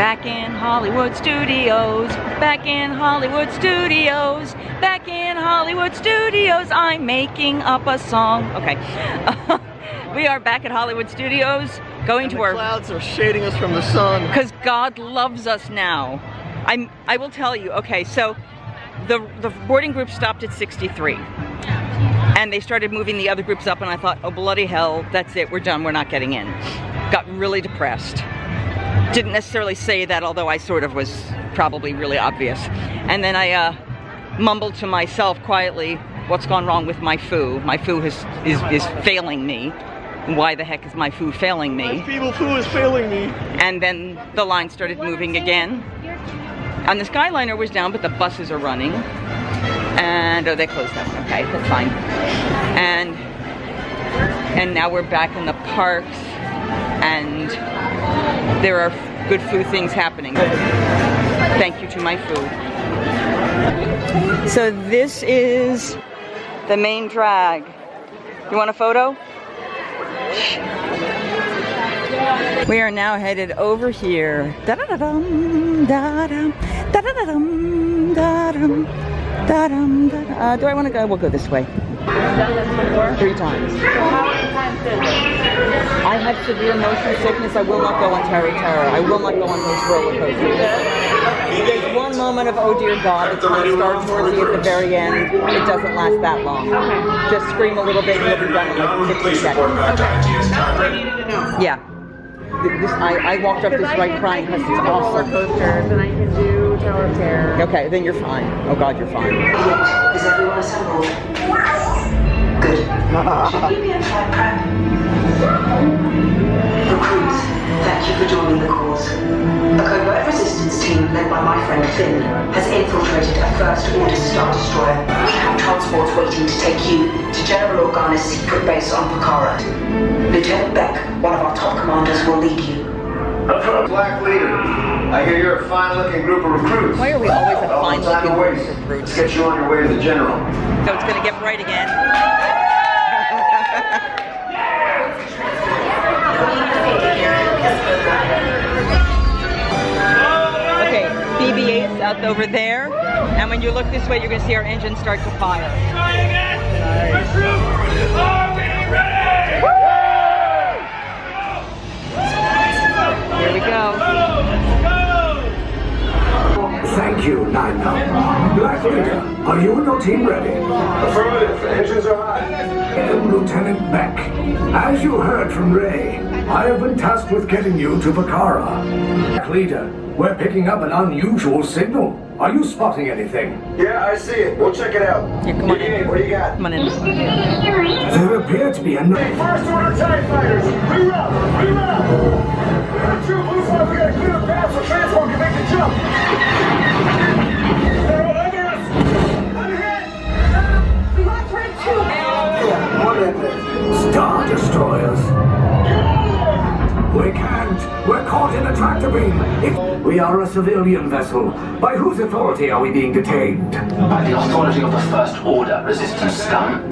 Back in Hollywood studios, back in Hollywood studios, back in Hollywood studios, I'm making up a song. Okay. We are back at Hollywood studios, going to our... clouds are shading us from the sun. Because God loves us now. I will tell you, okay, so the boarding group stopped at 63. And they started moving the other groups up, and I thought, oh bloody hell, that's it, we're done, we're not getting in. Got really depressed. Didn't necessarily say that, although I sort of was probably really obvious. And then I mumbled to myself quietly, what's gone wrong with my foo? My foo is failing me. Why the heck is my foo failing me? My feeble foo is failing me. And then the line started moving again. And the Skyliner was down, but the buses are running. And, oh, they closed that one. Okay, that's fine. And now we're back in the parks. And there are good food things happening. Thank you to my food. So this is the main drag. You want a photo? We are now headed over here. Da-da-da-dum, da-dum, da-da-da-dum, da-dum, da-dum, da-dum. Do I want to go? We'll go this way. 3 times. I have severe motion sickness. I will not go on Terry Terror. I will not go on those roller coasters. There's one moment of oh dear God, it's going to start towards you at the very end. It doesn't last that long. Okay. Just scream a little bit and you'll be done in like 60 seconds. Okay. That's what I needed to know. Yeah. I walked up this right crying because it's awesome. Roller coasters and I can do Tower of Terror. Okay, then you're fine. Oh God, you're fine. Is everyone assembled? Good. Should we be in flight prep? Recruits, thank you for joining the cause. A covert resistance team led by my friend Finn has infiltrated a First Order Star Destroyer. We have transports waiting to take you to General Organa's secret base on Pucara. Lieutenant Beck, one of our top commanders, will lead you. Black leader, I hear you're a fine-looking group of recruits. Why are we always a fine-looking group of recruits? Let's get you on your way to the general. So it's going to get bright again. Okay, BB-8 is out over there, and when you look this way, you're going to see our engine start to fire. Try again! Recruit! Are we ready? Here we go. Thank you, 9-9. Black Leader, are you and your team ready? Affirmative, the engines are hot. Lieutenant Beck, as you heard from Ray, I have been tasked with getting you to Pucara. Black Leader, we're picking up an unusual signal. Are you spotting anything? Yeah, I see it. We'll check it out. Yeah, come on in. What do you got? Come on in. There appear to be a... First Order TIE fighters! Reroute! Reroute! True blue flag, we gotta clear a path so transport can make the jump! They're all over us! I'm hit! We want turn 2! Star Destroyers. We can't. We're caught in a tractor beam. We are a civilian vessel. By whose authority are we being detained? By the authority of the First Order Resistance Scum.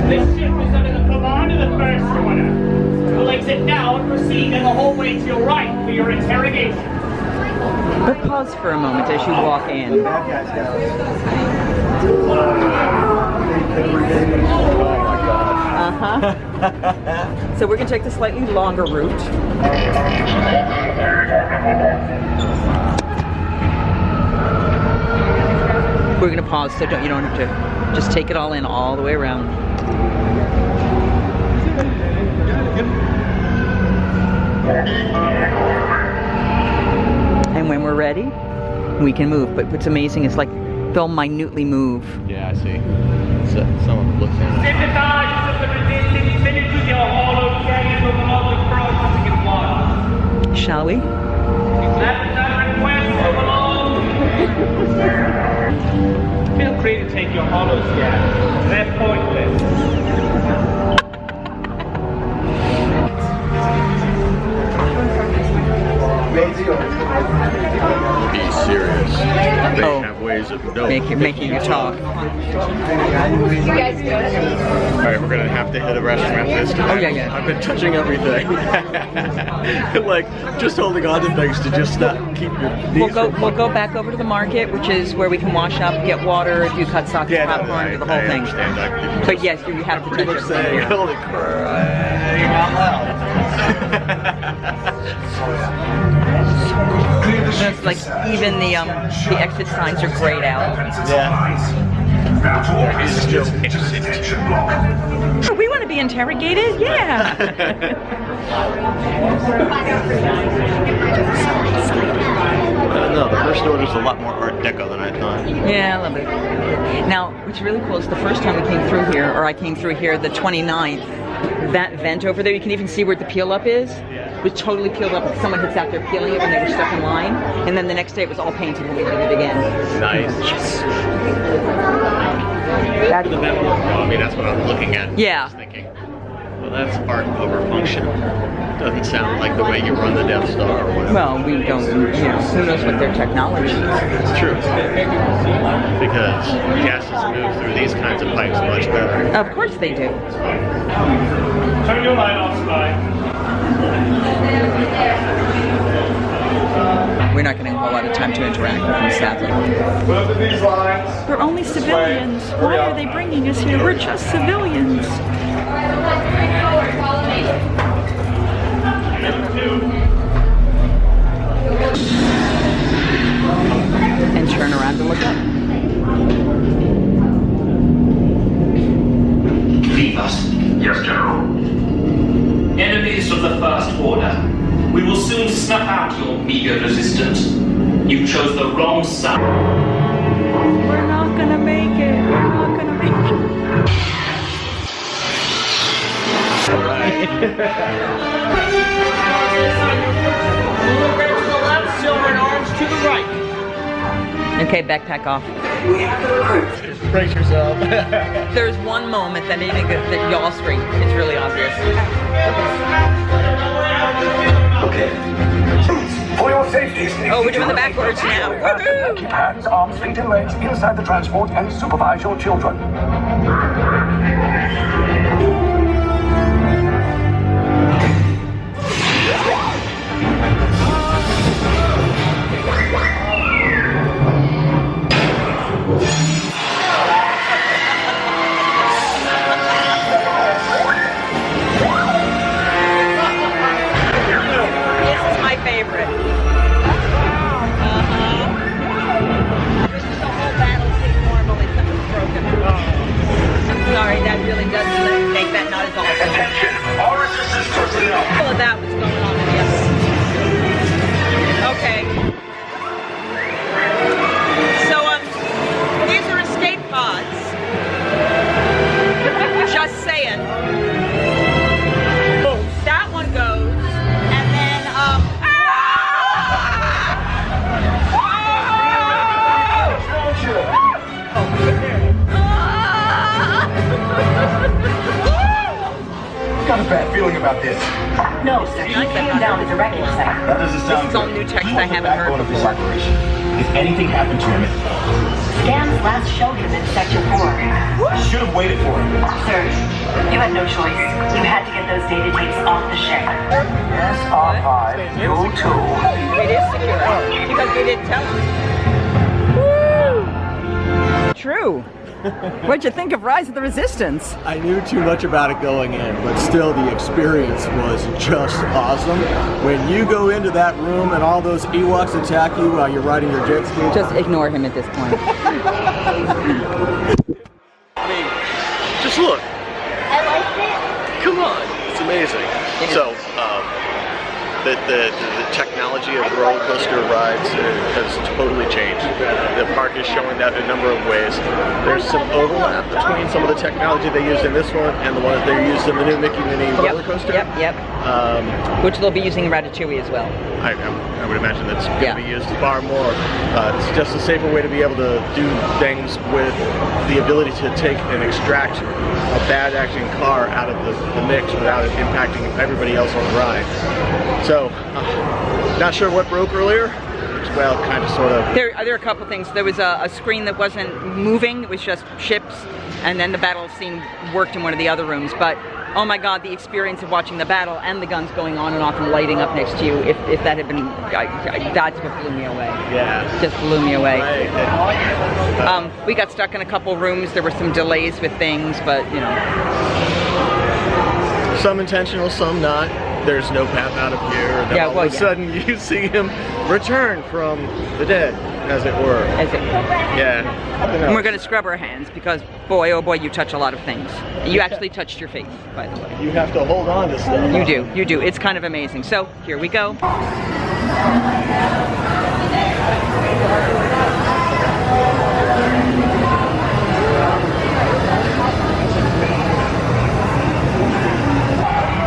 The ship is under the command of the First Order. We'll exit now and proceed in the hallway to your right for your interrogation. But pause for a moment as you walk in. Uh-huh. So we're going to take the slightly longer route. We're going to pause so you don't have to just take it all in all the way around. And when we're ready, we can move. But what's amazing is like they'll minutely move. Yeah, I see. So, someone looks in. Sympathize with the resistance, finish with your hollow cage of public processing at once. Shall we? That's that request from along. Feel free to take your hollow scans. They're pointless. Be serious. They have ways of making you talk. Alright, we're gonna have to hit a restaurant this time. Oh, yeah. I've been touching everything. Like, just holding on to things to just not keep your knees We'll go back over to the market, which is where we can wash up, get water, if you cut socks, popcorn, do the whole thing. But yes, you have to touch it. Saying, holy crap, out loud. It's like even the exit signs are grayed out. Yeah. We want to be interrogated? Yeah. No, the first order's a lot more Art Deco than I thought. Yeah, a little bit. Now, what's really cool is the first time we came through here, or I came through here the 29th, that vent over there, you can even see where the peel up is. It was totally peeled up. Someone had sat there peeling it when they were stuck in line. And then the next day it was all painted when we did it again. Nice. That, the vent work, though. I mean, that's what I'm looking at. Yeah. I was thinking, well, that's art over function. Doesn't sound like the way you run the Death Star or whatever. well, we don't, who knows what their technology is. It's true. Because gases move through these kinds of pipes much better. Of course they do. Turn your light off, Spy. We're not getting a whole lot of time to interact with them, sadly. Both of these lines. We're only civilians. Why are they bringing us here? We're just civilians. And turn around to look up. Leave us. Yes, General. Enemies of the First Order. We will soon snuff out your meager resistance. You chose the wrong side. We're not gonna make it. We're not gonna make it. Blue red to the left, silver and orange to the right. Okay, backpack off. Brace yourself. There's one moment that y'all scream. It's really obvious. Okay. For your safety, Oh, we're doing the backwards now. Woohoo! keep hands, arms, feet, and legs inside the transport and supervise your children. This is my favorite. This is the whole battle scene normally. Something's broken. I'm sorry, that really does make that not as awesome. Attention, all resistance personnel. All of that was going on in the other one. Okay. So, these are escape pods. Just saying. That one goes, and then, Got a bad feeling about this. No, sir. He came down the directing site. That doesn't sound This is all good. new text He I was the haven't heard backbone of this before. operation. If anything happened to him, Scans last showed him in Sector 4. I should have waited for him. Sir, you had no choice. You had to get those data tapes off the ship. Yes, R5, you too. it is secure, because we didn't tell them. True. What'd you think of Rise of the Resistance? I knew too much about it going in, but still the experience was just awesome. When you go into that room and all those Ewoks attack you while you're riding your jet ski. Just ignore him at this point. I mean, just look. I liked it. Come on, it's amazing. Yeah. So, the technology of roller coaster rides has totally changed. The park is showing that in a number of ways. There's some overlap between some of the technology they used in this one and the ones they used in the new Mickey Minnie roller coaster. Yep. Which they'll be using in Ratatouille as well. I would imagine that's going to Yeah. be used far more. It's just a safer way to be able to do things with the ability to take and extract a bad acting car out of the mix without it impacting everybody else on the ride. So, not sure what broke earlier. well, kind of, sort of. There are a couple things. There was a screen that wasn't moving. It was just ships, and then the battle scene worked in one of the other rooms. But oh my God, the experience of watching the battle and the guns going on and off and lighting up next to you. If that had been, that's what blew me away. Yeah. Just blew me away. Right. We got stuck in a couple rooms. There were some delays with things, but you know. Some intentional, some not. There's no path out of here. And then all of a sudden you see him return from the dead, as it were. Yeah. And we're going to scrub our hands because, boy, oh boy, you touch a lot of things. You actually touched your face, by the way. You have to hold on to stuff. You do. It's kind of amazing. So, here we go.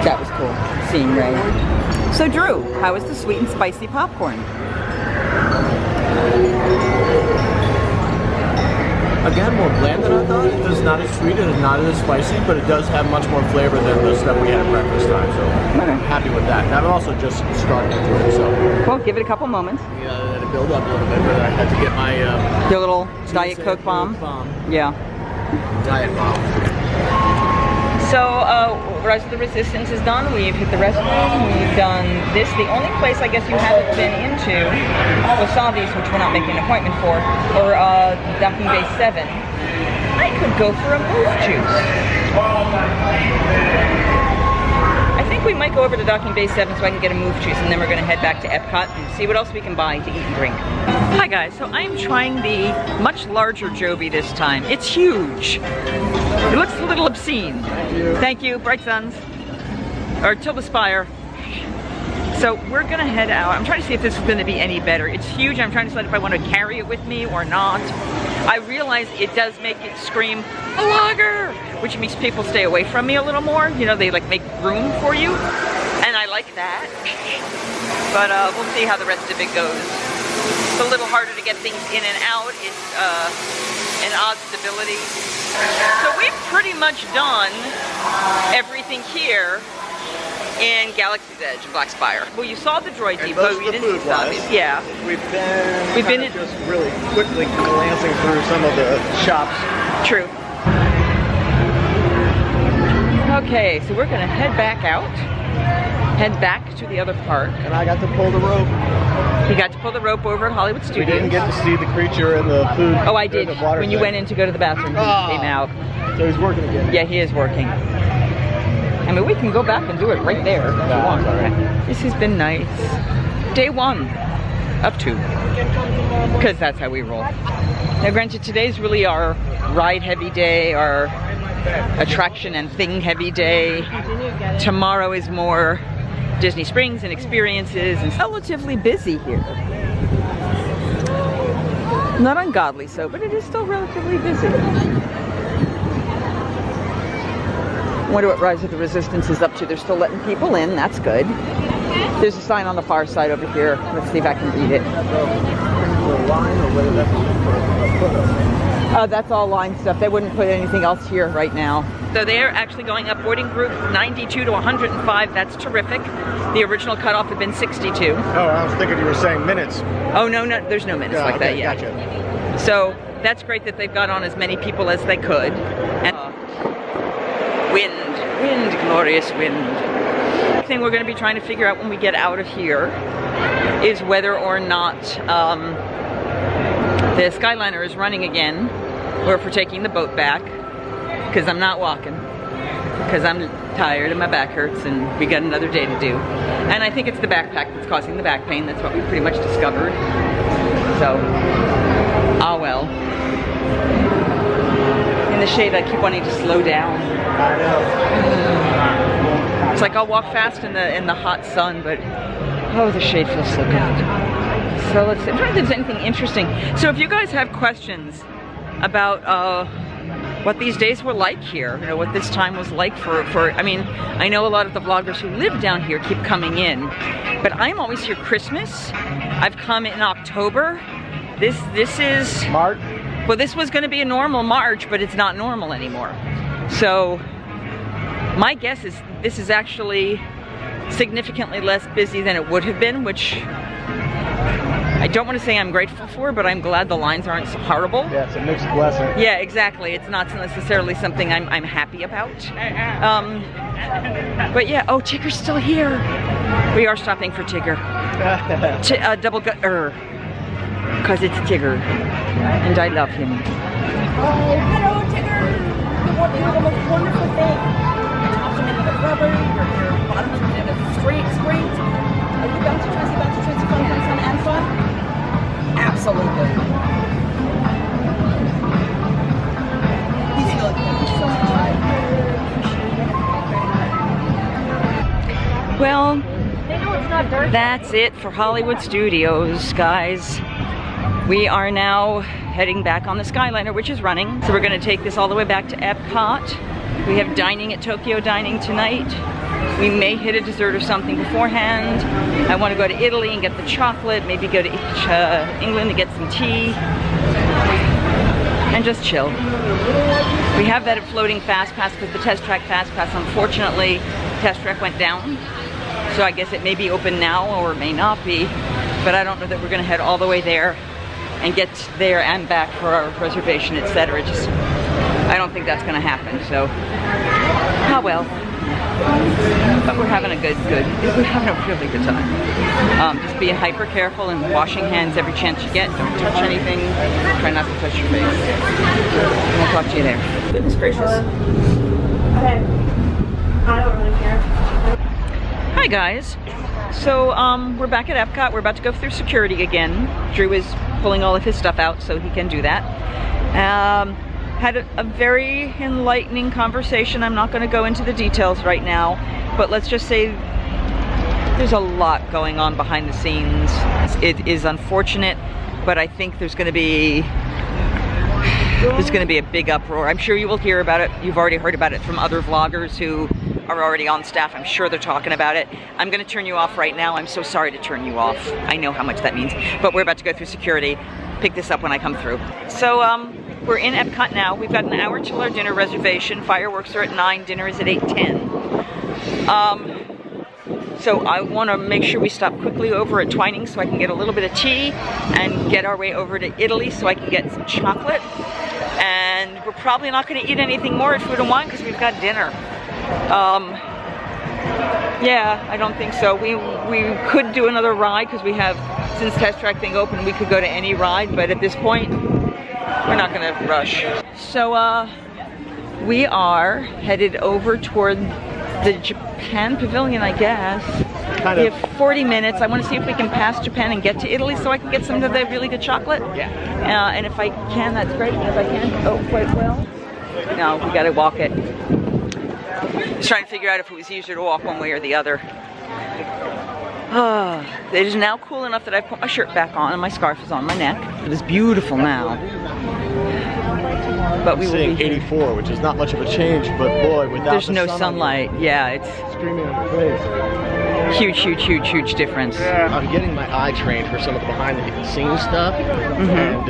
That was cool, seeing Ray. So Drew, how is the sweet and spicy popcorn? Again, more bland than I thought. It's not as sweet, it's not as spicy, but it does have much more flavor than the stuff we had at breakfast time, so I'm happy with that. And I'm also just starting to do it, so. Well, give it a couple moments. Yeah, I had to build up a little bit, but I had to get my... Your little Diet Coke bomb? Yeah. Diet bomb. So, Rise of the Resistance is done. We've hit the restroom. We've done this. The only place I guess you haven't been into was Savi's, which we're not making an appointment for, or Docking Bay 7. I could go for a move juice. I think we might go over to Docking Bay 7 so I can get a move juice, and then we're going to head back to Epcot and see what else we can buy to eat and drink. Hi guys, so I'm trying the much larger Joby this time. It's huge. It looks a little obscene. Thank you, Bright Suns. Or Tilda Spire. So we're gonna head out. I'm trying to see if this is gonna be any better. It's huge. I'm trying to decide if I want to carry it with me or not. I realize it does make it scream, a lager, which makes people stay away from me a little more. You know, they like make room for you. And I like that. But we'll see how the rest of it goes. It's a little harder to get things in and out. It's an odd stability. So we've pretty much done everything here in Galaxy's Edge and Black Spire. Well, you saw the droid depot. We didn't see Savi's. Yeah. We've been just really quickly glancing through some of the shops. True. Okay, so we're gonna head back out. Head back to the other park. And I got to pull the rope. He got to pull the rope over at Hollywood Studios. We didn't get to see the creature in the food. Oh, I did. When you went in to go to the bathroom, he came out. So he's working again. Yeah, he is working. I mean, we can go back and do it right there if you want. This has been nice. Day 1 of 2. Because that's how we roll. Now, granted, today's really our ride-heavy day, our attraction and thing-heavy day. Tomorrow is more Disney Springs and experiences, and relatively busy here. Not ungodly so, but it is still relatively busy. Wonder what Rise of the Resistance is up to. They're still letting people in, that's good. There's a sign on the far side over here. Let's see if I can read it. That's all line stuff. They wouldn't put anything else here right now. So they're actually going up boarding group 92 to 105. That's terrific. The original cutoff had been 62. Oh, I was thinking you were saying minutes. Oh, no, there's no minutes like that yet. Gotcha. So that's great that they've got on as many people as they could. And wind, glorious wind. The thing we're going to be trying to figure out when we get out of here is whether or not the Skyliner is running again, or if we're taking the boat back, because I'm not walking, because I'm tired and my back hurts and we got another day to do. And I think it's the backpack that's causing the back pain. That's what we pretty much discovered. So, ah well. In the shade, I keep wanting to slow down. I know. It's like I'll walk fast in the hot sun, but oh, the shade feels so good. So let's see. I'm trying to think if there's anything interesting. So if you guys have questions about what these days were like here, you know, what this time was like for I mean, I know a lot of the vloggers who live down here keep coming in, but I'm always here Christmas. I've come in October. This is March. Well, this was going to be a normal March, but it's not normal anymore. So my guess is this is actually significantly less busy than it would have been, which I don't want to say I'm grateful for, but I'm glad the lines aren't so horrible. Yeah, it's a mixed blessing. Yeah, exactly. It's not necessarily something I'm happy about. But yeah, oh, Tigger's still here. We are stopping for Tigger. Double gut, because it's Tigger, and I love him. Oh, hello, Tigger! You're the most wonderful thing. Your top's made of rubber, your bottom's made of straight. Are you bouncy, fun, and fun? Absolutely. He's so much. Well, that's it for Hollywood Studios, guys. We are now heading back on the Skyliner, which is running. So we're gonna take this all the way back to Epcot. We have dining at Tokyo Dining tonight. We may hit a dessert or something beforehand. I want to go to Italy and get the chocolate, maybe go to England to get some tea, and just chill. We have that floating fast pass because the test track fast pass, unfortunately, test track went down. So I guess it may be open now or it may not be, but I don't know that we're gonna head all the way there and get there and back for our reservation, etc. Just, I don't think that's gonna happen, so, oh well. But we're having a we're having a really good time. Just being hyper careful and washing hands every chance you get. Don't touch anything. Try not to touch your face. And we'll talk to you there. Goodness gracious. Okay. I don't really care. Hi guys. So we're back at Epcot. We're about to go through security again. Drew is pulling all of his stuff out so he can do that. Had a very enlightening conversation. I'm not going to go into the details right now, but let's just say there's a lot going on behind the scenes. It is unfortunate, but I think there's going to be a big uproar. I'm sure you will hear about it. You've already heard about it from other vloggers who are already on staff. I'm sure they're talking about it. I'm going to turn you off right now. I'm so sorry to turn you off. I know how much that means, but we're about to go through security. Pick this up when I come through. So we're in Epcot now. We've got an hour till our dinner reservation. Fireworks are at 9, dinner is at 8:10. So I want to make sure we stop quickly over at Twinings so I can get a little bit of tea and get our way over to Italy so I can get some chocolate. And we're probably not going to eat anything more at Food and Wine because we've got dinner. Yeah, I don't think so. We could do another ride because we have, since Test Track thing open, we could go to any ride, but at this point, we're not gonna rush. So we are headed over toward the Japan Pavilion, I guess. We have 40 minutes. I want to see if we can pass Japan and get to Italy so I can get some of the really good chocolate. Yeah. And if I can, that's great. And if I can't, oh, quite well. No, we gotta walk it. Just trying to figure out if it was easier to walk one way or the other. It is now cool enough that I've put my shirt back on and my scarf is on my neck. It is beautiful now. But we will be 84, which is not much of a change, but boy, without there's no sunlight. Yeah, it's screaming in the face. Huge difference. I'm getting my eye trained for some of the behind the scenes stuff, and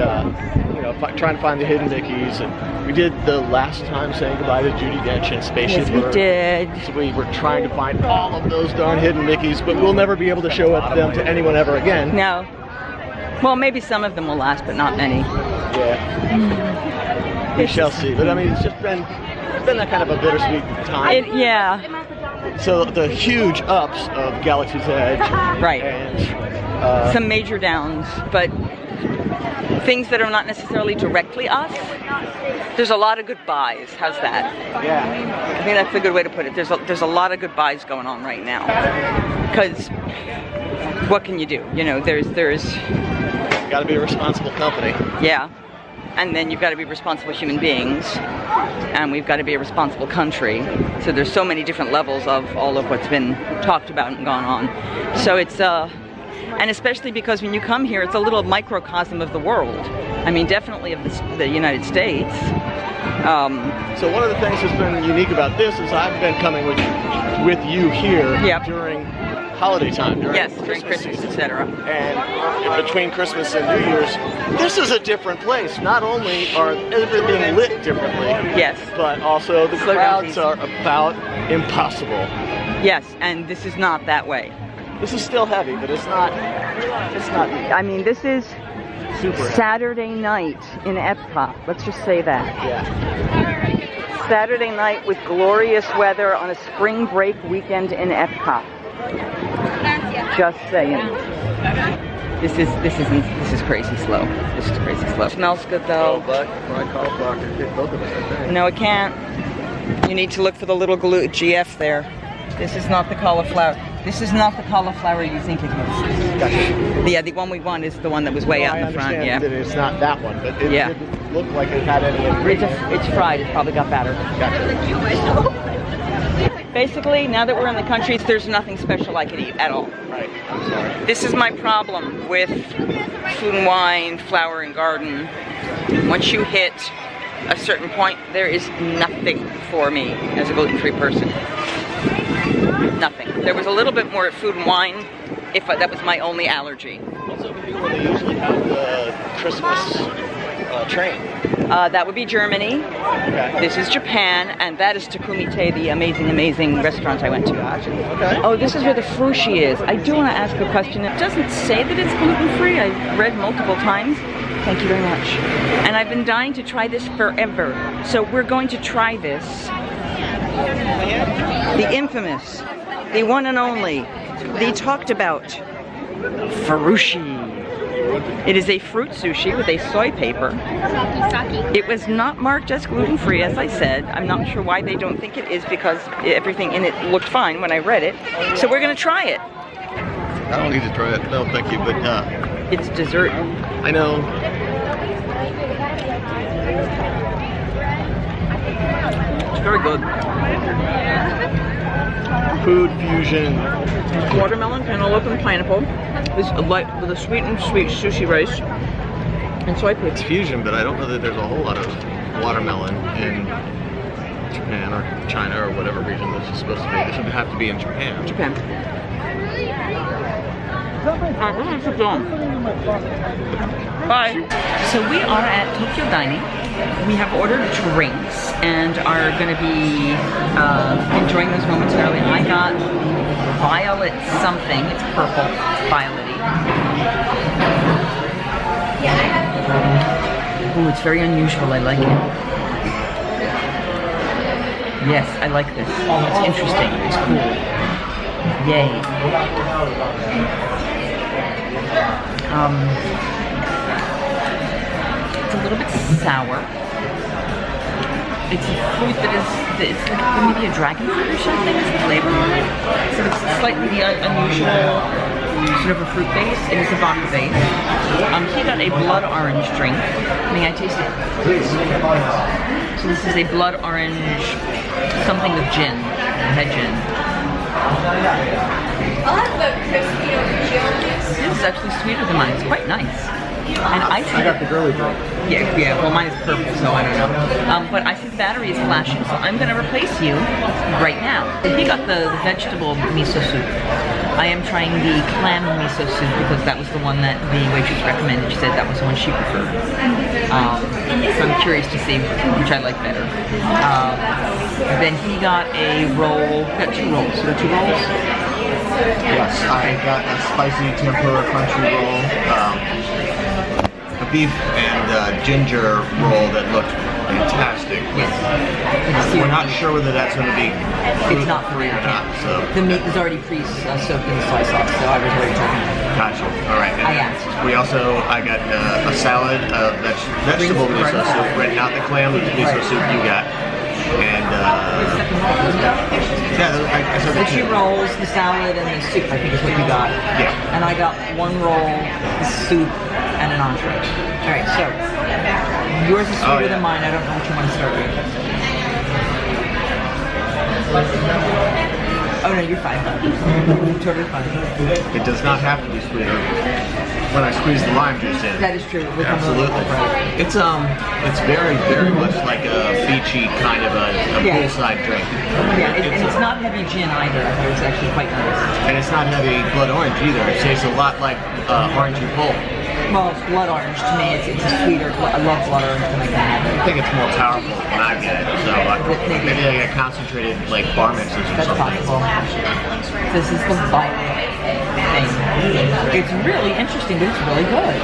you know, trying to find the hidden Mickeys. And we did the last time saying goodbye to Judi Dench and Spaceship. Yes, we did. So we were trying to find all of those darn hidden Mickeys, but we'll never be able to show them to anyone ever again. No. Well, maybe some of them will last, but not many. Yeah. We shall see. But I mean, it's been that kind of a bittersweet time. Yeah. So the huge ups of Galaxy's Edge, right, and some major downs, but things that are not necessarily directly us. There's a lot of goodbyes. How's that? Yeah. I think that's a good way to put it. There's a lot of goodbyes going on right now. Because what can you do? You know, there's got to be a responsible company. Yeah. And then you've got to be responsible human beings, and we've got to be a responsible country. So there's so many different levels of all of what's been talked about and gone on. So it's and especially because when you come here, it's a little microcosm of the world. I mean, definitely of the United States. So one of the things that's been unique about this is I've been coming with you here during holiday time, during Christmas, etc. And between Christmas and New Year's, this is a different place. Not only are everything lit differently, but also the crowds are about impossible. Yes, and this is not that way. This is still heavy, but it's not. I mean, this is super heavy. Saturday night in Epcot. Let's just say that. Yeah. Saturday night with glorious weather on a spring break weekend in Epcot. Just saying. This is crazy slow. This is crazy slow. Smells good though. But fried cauliflower can fit both of us, I think. No, it can't. You need to look for the little GF there. This is not the cauliflower. This is not the cauliflower you think it is. Gotcha. Yeah, the one we want is the one that was way out in the front. Yeah. That it's not that one, but it didn't look like it had any ingredients. It's fried. It probably got batter. Gotcha. Basically, now that we're in the country, there's nothing special I can eat at all. Right. I'm sorry. This is my problem with Food and Wine, Flower and Garden. Once you hit a certain point, there is nothing for me as a gluten-free person. Nothing. There was a little bit more at Food and Wine, if that was my only allergy. What's over here where they usually have the Christmas train? That would be Germany. Okay. This is Japan, and that is Takumite, the amazing restaurant I went to. Gotcha. Okay. Oh, this is where the Frushi is. I do want to ask a question. It doesn't say that it's gluten-free. I've read multiple times. Thank you very much. And I've been dying to try this forever. So we're going to try this. The infamous, the one and only, the talked about Frushi. It is a fruit sushi with a soy paper. It was not marked as gluten-free, as I said. I'm not sure why they don't think it is, because everything in it looked fine when I read it. So we're gonna try it. I don't need to try it. No, thank you, but It's dessert. I know. It's very good. Food fusion. Watermelon, cantaloupe, and pineapple. This with a sweet sushi rice and soy paper. It's fusion, but I don't know that there's a whole lot of watermelon in Japan or China or whatever region this is supposed to be. This would have to be in Japan. Japan. Alright, we're gonna keep going. Bye. So we are at Tokyo Dining. We have ordered drinks and are going to be enjoying those momentarily. I got violet something. It's purple. It's violet-y. Ooh, it's very unusual. I like it. Yes, I like this. It's interesting. It's cool. Yay. It's a little bit sour. It's a fruit that is, it's like maybe a dragon fruit or something is the flavor on it. So it's slightly unusual sort of a fruit base. It is a vodka base. He got a blood orange drink. May I taste it? So this is a blood orange, something with gin, head gin. This is actually sweeter than mine. It's quite nice. And I got the girly drink. Yeah, well mine is purple, so I don't know. But I see the battery is flashing, so I'm gonna replace you right now. He got the vegetable miso soup. I am trying the clam miso soup because that was the one that the waitress recommended. She said that was the one she preferred. So I'm curious to see which I like better. Then he got a roll, got two rolls. You got two rolls? Yes, I got a spicy tempura crunchy roll, A beef and ginger roll that looked fantastic. Yes. We're not sure whether that's going to be It's not free or not. So the meat is already pre-soaked in the soy sauce, so I was already checking. gotcha. All right. I asked. I got a salad, vegetable miso soup, right? Not the clam, but the miso soup you got. And I said the two rolls, the salad, and the soup, I think is what you got. Yeah. And I got one roll, the soup, and an entree. All right, so yours is sweeter than mine. I don't know what you want to start with. Oh no, you're fine. Totally fine. It does not have to be sweeter when I squeeze the lime juice in. That is true. Absolutely. It's very much like a beachy kind of a poolside drink. Yeah, and it's not heavy gin either. So it's actually quite nice. And it's not heavy blood orange either. It tastes a lot like orangey pulp. Well, blood orange to me, it's sweeter. I love blood orange when I can have it. I think it's more powerful when I get it. So maybe I get concentrated like bar mixes or That's something. possible. This is the violet thing. It's really interesting, but it's really good.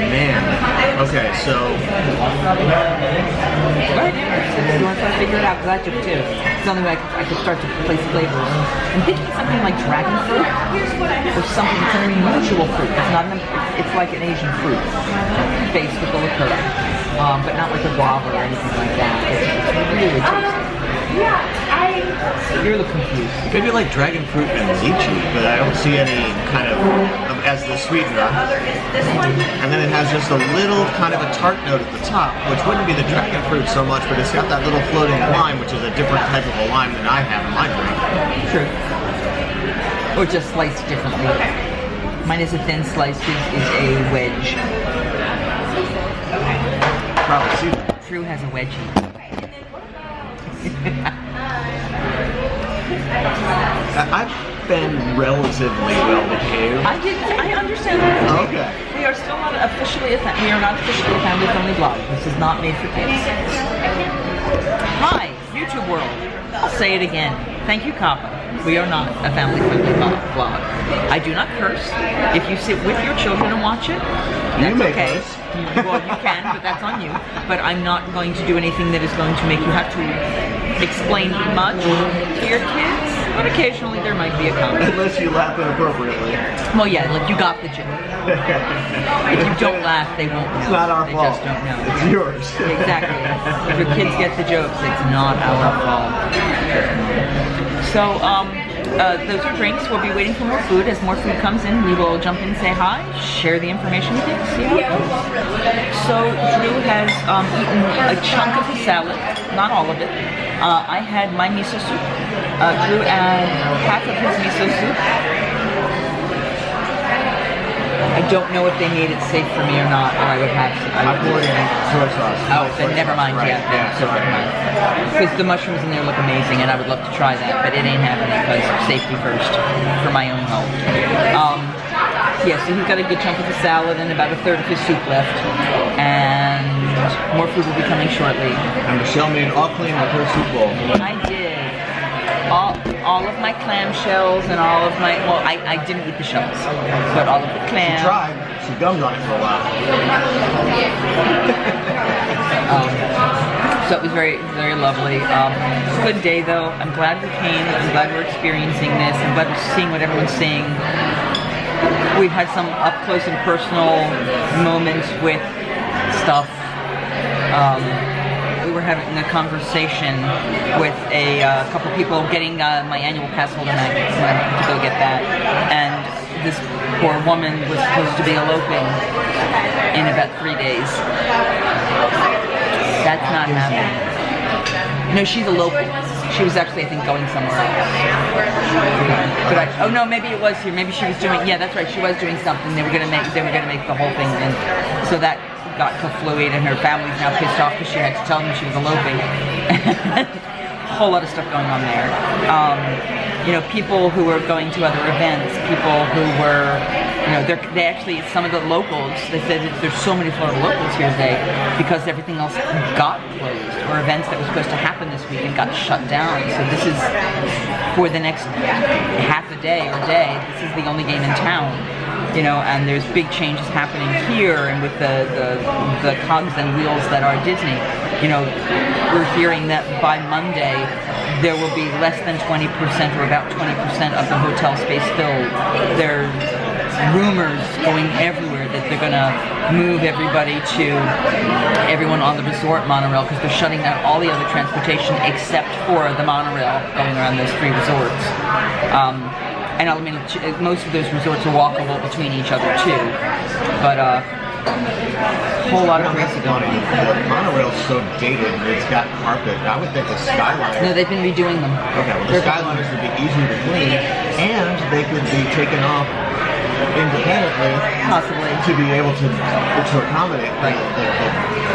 Man. Okay, so Right. You want to try to figure it out? Because I took two. It's the only way I could start to place flavors. I'm thinking something like dragon fruit or something. It's an unusual fruit. It's not. It's like an Asian fruit based with the liqueur, but not like a guava or anything like that. It's really tasty. You're a little confused. maybe like dragon fruit and lychee, but I don't see any kind of as the sweetener. And then it has just a little kind of a tart note at the top, which wouldn't be the dragon fruit so much, but it's got that little floating lime, which is a different type of a lime than I have in my drink. True. Or just sliced differently. Mine is a thin slice. His is a wedge. Probably see that. Drew has a wedgie. I've been relatively well behaved. I understand that. Okay. We are still not officially we are not officially a family-friendly blog. This is not made for kids. Hi, YouTube world. I'll say it again. Thank you, Kappa. We are not a family-friendly blog. I do not curse. If you sit with your children and watch it, that's okay. Well, you can, but that's on you. But I'm not going to do anything that is going to make you have to explain much to your kids. But occasionally there might be a comment. Unless you laugh inappropriately. Well, yeah, like you got the joke. If you don't laugh, they won't know. It's not our they fault. Just don't know. It's yours. Exactly. If your kids get the jokes, it's not our fault. So, those are drinks. We'll be waiting for more food. As more food comes in, we will jump in and say hi, share the information with you, see how it goes. So, Drew has eaten a chunk of his salad, not all of it. I had my miso soup. Drew had half of his miso soup. I don't know if they made it safe for me or not, or I would have to. I poured in soy sauce. Oh, then never mind. Right. Yeah, so never mind. Because the mushrooms in there look amazing, and I would love to try that, but it ain't happening because safety first for my own health. Yeah, so he's got a good chunk of the salad and about a third of his soup left, and more food will be coming shortly. And Michele made all clean with her soup bowl. I did. All of my clam shells and all of my, well, I didn't eat the shells, but all of the clams. She tried. She gummed on it for a while. So it was very, very lovely. Good day though. I'm glad we came. I'm glad we're experiencing this. I'm glad we're seeing what everyone's seeing. We've had some up close and personal moments with stuff. We were having a conversation with a couple people getting my annual pass holder magnets, and I went to go get that. And this poor woman was supposed to be eloping in about 3 days. That's not happening. No, she's eloping. She was actually, I think, going somewhere else. But oh no, maybe it was here. Maybe she was doing. Yeah, that's right. She was doing something. They were gonna make the whole thing, and so that got kafluid, and her family's now pissed off because she had to tell them she was eloping. A whole lot of stuff going on there. You know, people who were going to other events, people who were, you know, they actually, some of the locals, they said that there's so many Florida locals here today because everything else got closed, or events that were supposed to happen this weekend got shut down. So this is, for the next half a day or day, this is the only game in town. You know, and there's big changes happening here, and with the cogs and wheels that are Disney. You know, we're hearing that by Monday there will be less than 20% or about 20% of the hotel space filled. There's rumors going everywhere that they're going to move everyone on the resort monorail because they're shutting down all the other transportation except for the monorail going around those 3 resorts. And I mean, most of those resorts are walkable between each other too, but a whole lot of crazy going on. The monorail's so dated, it's got carpet. I would think the Skyliner. No, they've been redoing them. Okay, well, the Skyliners would be easier to clean, and they could be taken off independently, possibly, to be able to accommodate the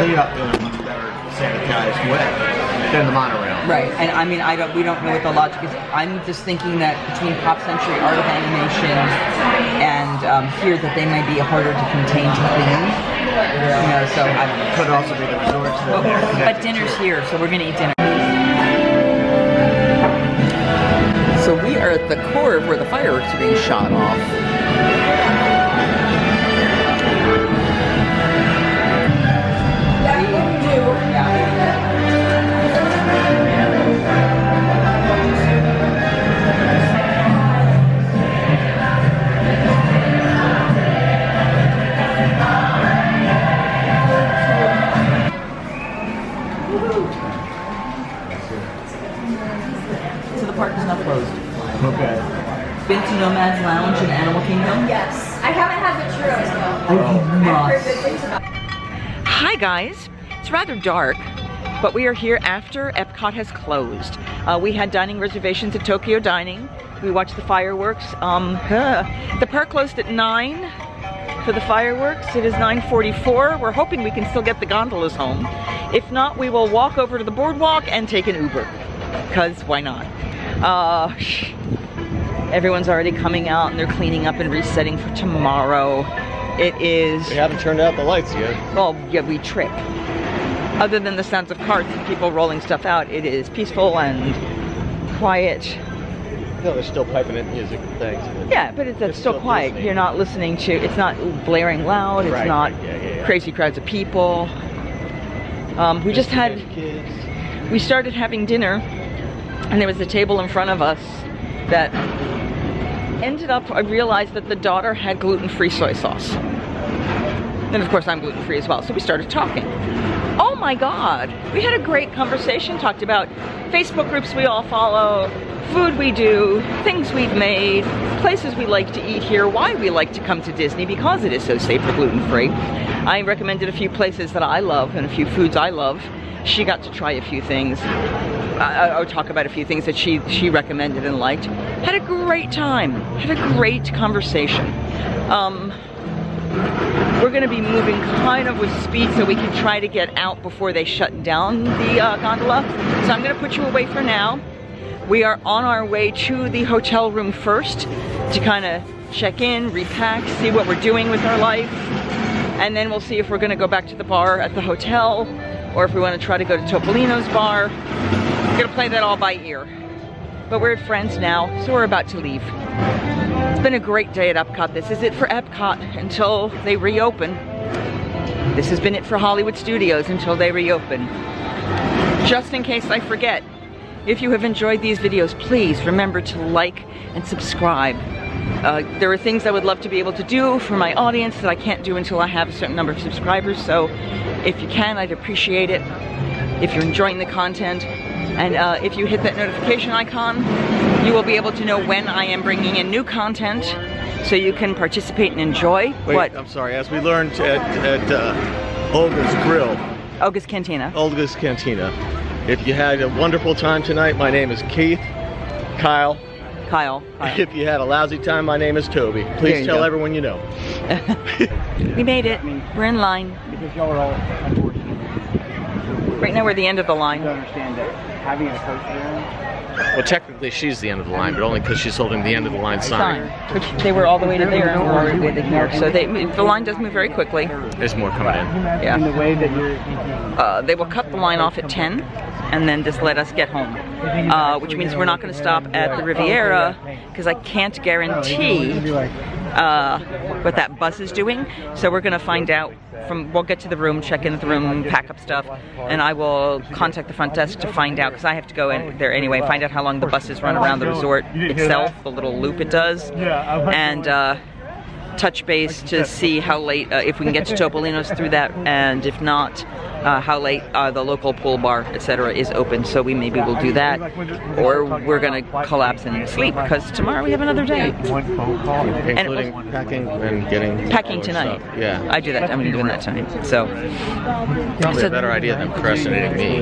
clean up in a much better sanitized way than the monorail. Right, and I mean, we don't know what the logic is. I'm just thinking that between Pop Century Art of Animation and here that they might be harder to contain to clean. You know, so I don't know. Could also be the resorts. But dinner's here, so we're gonna eat dinner. So we are at the core of where the fireworks are being shot off. So the park is not closed. Okay. Been to Nomad's Lounge in Animal Kingdom? Yes. I haven't had the churros though. I I've heard good things about. Hi guys, it's rather dark, but we are here after Epcot has closed. We had dining reservations at Tokyo Dining. We watched the fireworks. The park closed at 9 for the fireworks. It is 9:44. We're hoping we can still get the gondolas home. If not, we will walk over to the boardwalk and take an Uber, because why not? Everyone's already coming out and they're cleaning up and resetting for tomorrow. It is... We haven't turned out the lights yet. Well, yeah, we trip. Other than the sounds of carts and people rolling stuff out, it is peaceful and quiet. No, they're still piping in music and things. Yeah, but it's still quiet. Listening. You're not listening to, it's not blaring loud, it's not crazy crowds of people. We just had, we started having dinner and there was a table in front of us that ended up, I realized that the daughter had gluten-free soy sauce. And of course I'm gluten-free as well, so we started talking. Oh my God, we had a great conversation, talked about Facebook groups we all follow, food we do, things we've made, places we like to eat here, why we like to come to Disney because it is so safe for gluten-free. I recommended a few places that I love and a few foods I love. She got to try a few things. I'll talk about a few things that she recommended and liked. Had a great time, had a great conversation. We're gonna be moving kind of with speed so we can try to get out before they shut down the gondola. So I'm gonna put you away for now. We are on our way to the hotel room first to kind of check in, repack, see what we're doing with our life. And then we'll see if we're gonna go back to the bar at the hotel or if we wanna try to go to Topolino's bar. We're gonna play that all by ear. But we're friends now, so we're about to leave. It's been a great day at Epcot. This is it for Epcot until they reopen. This has been it for Hollywood Studios until they reopen. Just in case I forget, if you have enjoyed these videos, please remember to like and subscribe. There are things I would love to be able to do for my audience that I can't do until I have a certain number of subscribers, so if you can, I'd appreciate it. If you're enjoying the content, and if you hit that notification icon, you will be able to know when I am bringing in new content, so you can participate and enjoy. Wait, what? I'm sorry, as we learned at Olga's Grill. Olga's Cantina. Olga's Cantina. If you had a wonderful time tonight, my name is Keith. Kyle. If you had a lousy time, my name is Toby. Please tell everyone you know. We made it. We're in line. Because y'all are all unfortunate. Right now we're at the end of the line. I understand that having a coach there. Well, technically she's the end of the line, but only because she's holding the end of the line sign. Which they were all the way to there and we're all the way to here. So the line does move very quickly. There's more coming in. Yeah. In the way that you're They will cut the line off at 10 and then just let us get home. Which means we're not going to stop at the Riviera because I can't guarantee what that bus is doing. So we're going to find out we'll get to the room, check in at the room, pack up stuff, and I will contact the front desk to find out, because I have to go in there anyway, find out how long the buses run around the resort itself, the little loop it does, and touch base to see how late, if we can get to Topolino's through that, and if not, how late the local pool bar, etc. is open. So we maybe will do that, or we're gonna collapse and sleep because tomorrow we have another day. Including packing and getting packing tonight. Stuff. Yeah, I do that. I'm gonna be doing that tonight. So probably a better idea than procrastinating me.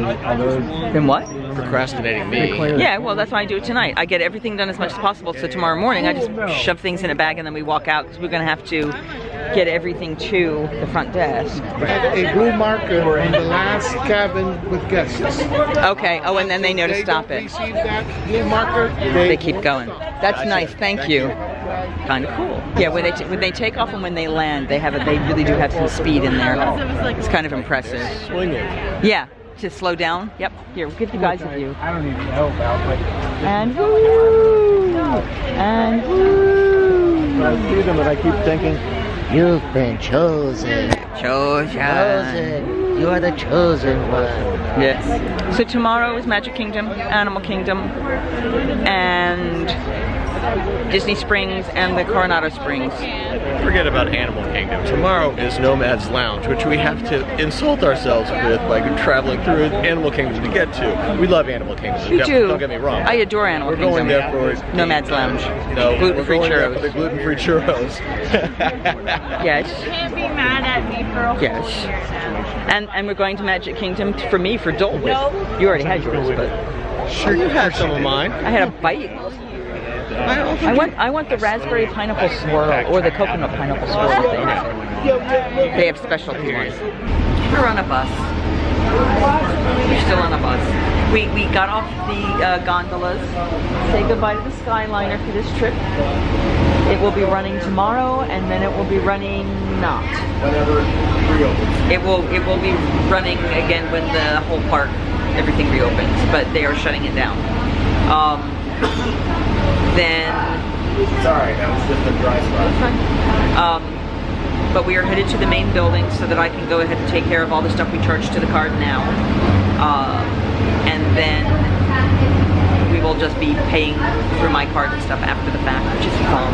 Then what? Procrastinating me. Yeah, well, that's why I do it tonight. I get everything done as much as possible. So tomorrow morning, I just shove things in a bag and then we walk out because we're gonna have to get everything to the front desk. A blue marker on the last cabin with guests. Okay. Oh, and then they know to stop it. Receive that blue marker. They keep going. That's nice. Thank you. Kind of cool. Yeah, when they take off and when they land, they really do have some speed in there. It's kind of impressive. Swinging. Yeah, to slow down. Yep. Here, we'll give you guys a view. I don't even know about, but And woo! And woo! I see them and I keep thinking, You've been chosen. Chosen. You are the chosen one. Yes. So tomorrow is Magic Kingdom, Animal Kingdom, and Disney Springs and the Coronado Springs. Forget about Animal Kingdom. Tomorrow is Nomad's Lounge, which we have to insult ourselves with by traveling through Animal Kingdom to get to. We love Animal Kingdom. You do. Don't get me wrong. I adore Animal We're Kingdom. going there for Nomad's Lounge. No, Gluten-free we're going there churros. for the gluten-free churros. Yes. You can't be mad at me for a whole Yes. year now. And we're going to Magic Kingdom for me for Dole Whip. You already had yours, but Sure, you had some of mine. I had a bite. I want the raspberry pineapple swirl or the coconut pineapple swirl that they have. They have specialty ones. We're on a bus. We're still on a bus. We got off the gondolas. Say goodbye to the Skyliner for this trip. It will be running tomorrow, and then it will be running not. Whenever it reopens. It will be running again when the whole park, everything reopens, but they are shutting it down. Then Sorry, that was just a dry spot. but we are headed to the main building so that I can go ahead and take care of all the stuff we charge to the card now. And then we will just be paying through my card and stuff after the fact, which is fun.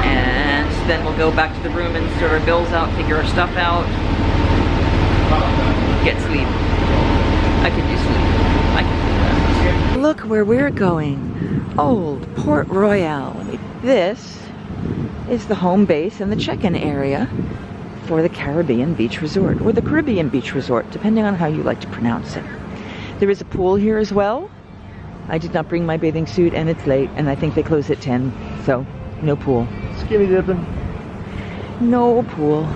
And then we'll go back to the room and sort our bills out, figure our stuff out, get sleep. I could use sleep. I can do that. Look where we're going. Old Port Royal. This is the home base and the check-in area for the Caribbean Beach Resort, or the Caribbean Beach Resort, depending on how you like to pronounce it. There is a pool here as well. I did not bring my bathing suit and it's late, and I think they close at 10, so no pool. skinny dipping. No pool.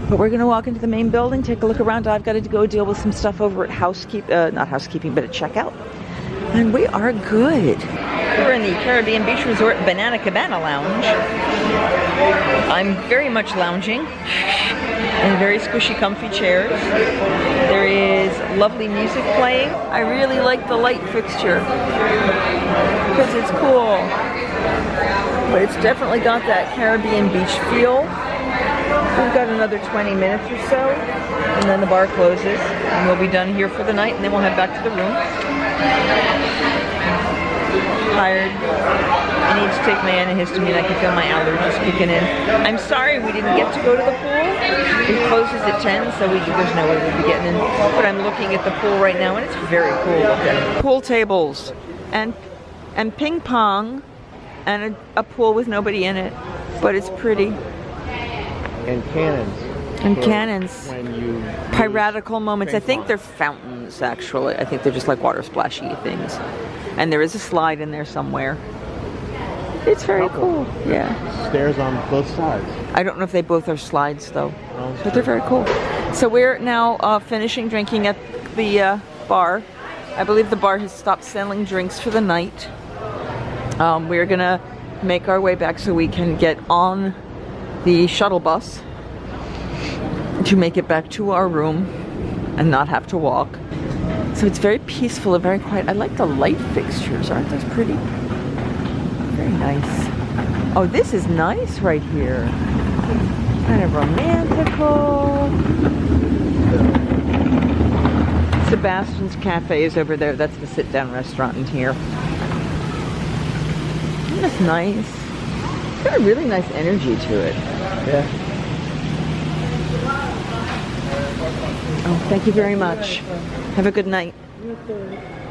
But we're gonna walk into the main building, take a look around. I've got to go deal with some stuff over at not housekeeping, but at checkout. And we are good. We're in the Caribbean Beach Resort Banana Cabana Lounge. I'm very much lounging in very squishy, comfy chairs. There is lovely music playing. I really like the light fixture because it's cool. But it's definitely got that Caribbean beach feel. We've got another 20 minutes or so, and then the bar closes, and we'll be done here for the night, and then we'll head back to the room. Tired. I need to take my antihistamine. I can feel my allergies kicking in. I'm sorry we didn't get to go to the pool. It closes at 10, so there's no way we'll be getting in. But I'm looking at the pool right now, and it's very cool looking. Pool tables and ping pong and a pool with nobody in it, but it's pretty. And cannons. And cannons. When you Piratical moments. I think they're fountains, actually. I think they're just like water splashy things. And there is a slide in there somewhere. It's very cool. Yeah. Stairs on both sides. I don't know if they both are slides, though. But they're very cool. So we're now finishing drinking at the bar. I believe the bar has stopped selling drinks for the night. We're going to make our way back so we can get on the shuttle bus to make it back to our room and not have to walk. So it's very peaceful and very quiet. I like the light fixtures. Aren't those pretty? Very nice. Oh, this is nice right here. Kind of romantical. Sebastian's Cafe is over there. That's the sit-down restaurant in here. That's nice. It's got a really nice energy to it. Yeah. Oh, thank you very much. Have a good night.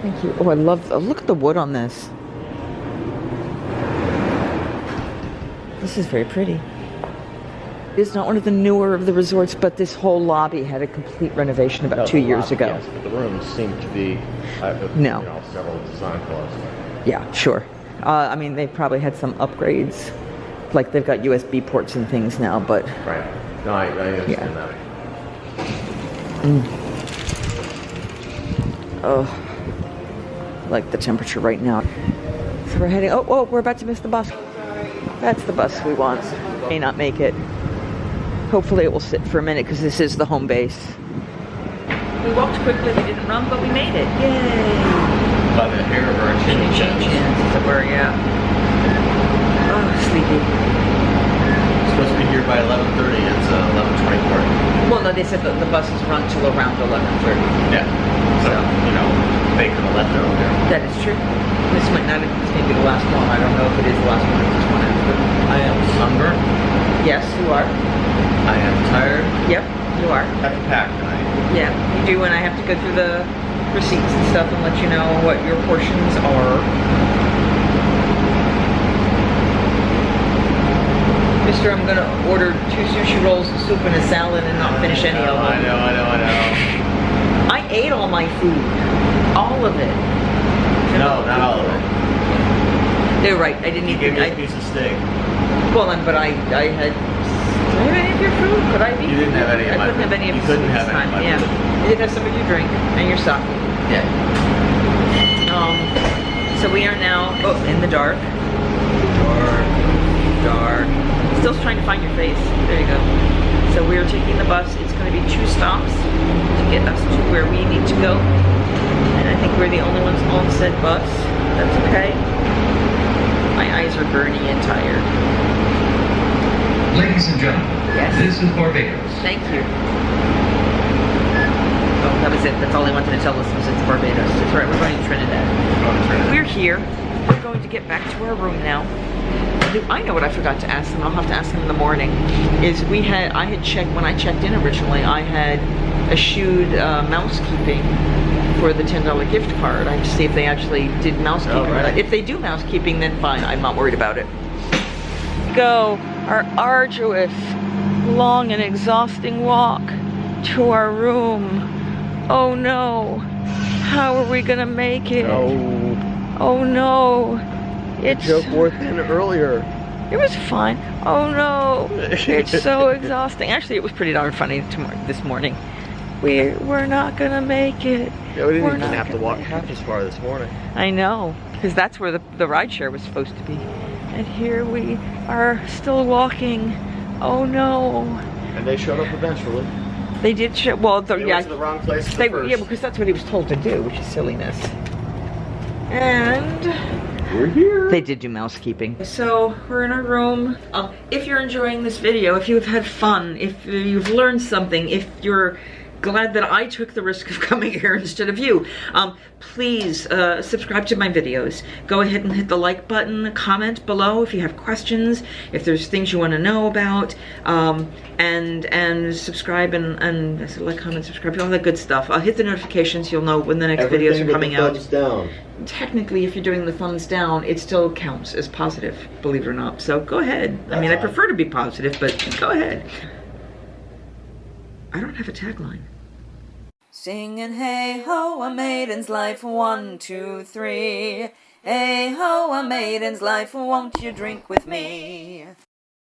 Thank you. Oh, I love, look at the wood on this. This is very pretty. It's not one of the newer of the resorts, but this whole lobby had a complete renovation about 2 years ago. Yes, but the rooms seem to be No. several design flaws. Yeah, sure. I mean, they probably had some upgrades like they've got USB ports and things now, but Right. No, I understand that. Oh, like the temperature right now. So we're heading, oh, we're about to miss the bus. That's the bus we want. May not make it. Hopefully it will sit for a minute because this is the home base. We walked quickly, we didn't run, but we made it. Yay! By the hair of our chin chins. That's where, yeah. Oh, sleepy. Supposed to be here by 11:30. It's 11:24. Well, no, they said that the buses run till around 11:30. Yeah. So, you know, they could have left earlier. That is true. This might not, this may be the last one. I don't know if it is the last one or this one after. I am sunburned. Yes, you are. I am tired. Yep, you are. I have to pack tonight. Yeah, you do, and I have to go through the receipts and stuff and let you know what your portions are. Mister, I'm gonna order 2 sushi rolls, a soup, and a salad and not finish any of them. I know. I ate all my food. All of it. No, not all of it. They're right, I didn't eat You gave me it. a piece of steak. Well, but I had... Did I have any of your food? Could I be? You didn't have any of my food. I couldn't have any of You your couldn't food have this any time. of my Yeah. food. I did have some of your drink and your sake. Yeah. So we are now in the dark. Dark. Still trying to find your face. There you go. So we are taking the bus. It's going to be 2 stops to get us to where we need to go. And I think we're the only ones on said bus. That's okay. My eyes are burny and tired. Ladies and gentlemen, yes. This is Barbados. Thank you. Oh, that was it. That's all I wanted to tell us was it's Barbados. That's right, we're going to Trinidad. We're here. We're going to get back to our room now. I know what I forgot to ask them. I'll have to ask them in the morning. Is I had checked, when I checked in originally, I had eschewed mousekeeping for the $10 gift card. I have to see if they actually did mousekeeping. Right. If they do mousekeeping, then fine. I'm not worried about it. Go our arduous, long and exhausting walk to our room. Oh no. How are we gonna make it? No. Oh no. It's joke worth in earlier. It was fine. Oh no. It's so exhausting. Actually, it was pretty darn funny this morning. We're not gonna make it. Yeah, we didn't even have to walk half as far this morning. I know, because that's where the ride share was supposed to be. And here we are still walking. Oh no. And they showed up eventually. They did show, well, They went to the wrong place first. Yeah, because that's what he was told to do, which is silliness. And we're here. They did do mousekeeping. So we're in our room. If you're enjoying this video, if you've had fun, if you've learned something, if you're glad that I took the risk of coming here instead of you, please subscribe to my videos. Go ahead and hit the like button, comment below if you have questions, if there's things you want to know about, and subscribe and like, comment, subscribe, all that good stuff. Hit the notifications, you'll know when the next videos are coming out. Thumbs down. Technically, if you're doing the thumbs down, it still counts as positive, believe it or not. So go ahead. I mean, I prefer to be positive, but go ahead. I don't have a tagline. Singing hey ho, a maiden's life, 1, 2, 3. Hey ho, a maiden's life, won't you drink with me?